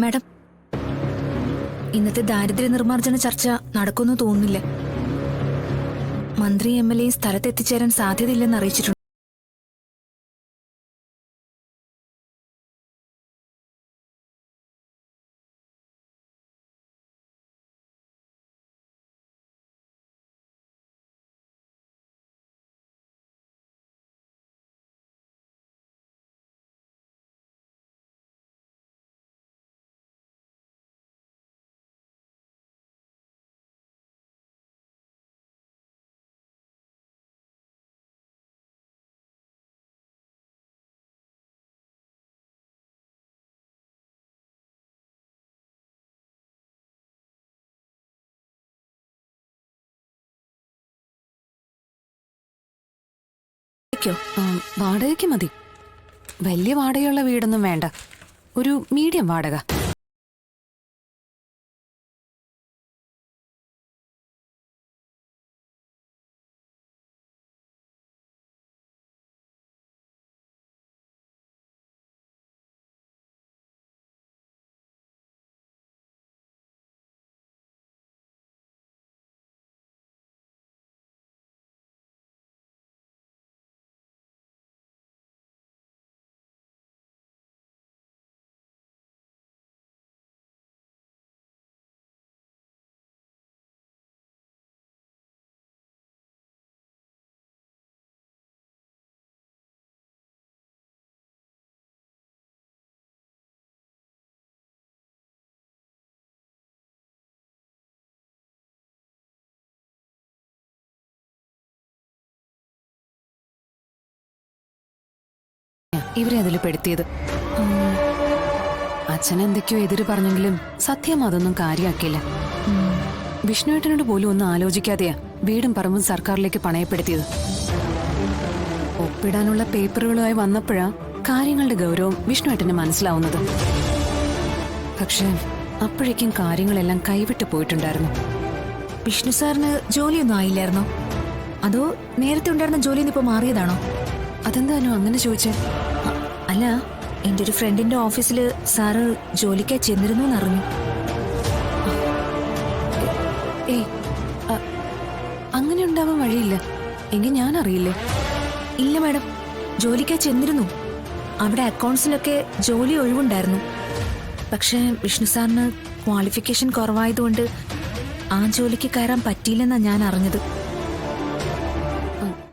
Madam, ഇന്നത്തെ ദാരിദ്ര്യ നിർമ്മാർജ്ജന ചർച്ച നടക്കുമെന്ന് തോന്നുന്നില്ല. മന്ത്രി MLA സ്ഥലത്തെത്തിച്ചേരാൻ സാധ്യതയില്ലെന്ന് അറിയിച്ചിട്ടുണ്ട്. വാടകയ്ക്ക് മതി. വലിയ വാടകയുള്ള വീടൊന്നും വേണ്ട, ഒരു മീഡിയം വാടക. ഇവരെ അതിൽ പെടുത്തിയത്. അച്ഛൻ എന്തൊക്കെയോ എതിര് പറഞ്ഞെങ്കിലും സത്യം അതൊന്നും കാര്യമാക്കില്ല. വിഷ്ണുവേട്ടനോട് പോലും ഒന്നും ആലോചിക്കാതെയാ വീടും പറമ്പും സർക്കാരിലേക്ക് പണയപ്പെടുത്തിയത്. ഒപ്പിടാനുള്ള പേപ്പറുകളുമായി വന്നപ്പോഴാ കാര്യങ്ങളുടെ ഗൗരവം വിഷ്ണുവേട്ടന് മനസ്സിലാവുന്നത്. പക്ഷെ അപ്പോഴേക്കും കാര്യങ്ങളെല്ലാം കൈവിട്ടു പോയിട്ടുണ്ടായിരുന്നു. വിഷ്ണു സാറിന് ജോലിയൊന്നും ആയില്ലായിരുന്നോ? അതോ നേരത്തെ ഉണ്ടായിരുന്ന ജോലിയിൽ നിന്ന് ഇപ്പൊ മാറിയതാണോ? അതെന്താനോ അങ്ങനെ ചോദിച്ചേ? അല്ല, എന്റെ ഒരു ഫ്രണ്ടിന്റെ ഓഫീസില് സാറ് ജോലിക്കായി ചെന്നിരുന്നു എന്നറിഞ്ഞു. ഏയ്, അങ്ങനെ ഉണ്ടാവാൻ വഴിയില്ല. എങ്കിൽ ഞാൻ അറിയില്ലേ? ഇല്ല മാഡം, ജോലിക്കായി ചെന്നിരുന്നു. അവിടെ അക്കൗണ്ട്സിലൊക്കെ ജോലി ഒഴിവുണ്ടായിരുന്നു. പക്ഷെ വിഷ്ണു സാറിന് ക്വാളിഫിക്കേഷൻ കുറവായതുകൊണ്ട് ആ ജോലിക്ക് കയറാൻ പറ്റിയില്ലെന്നാ ഞാൻ അറിഞ്ഞത്.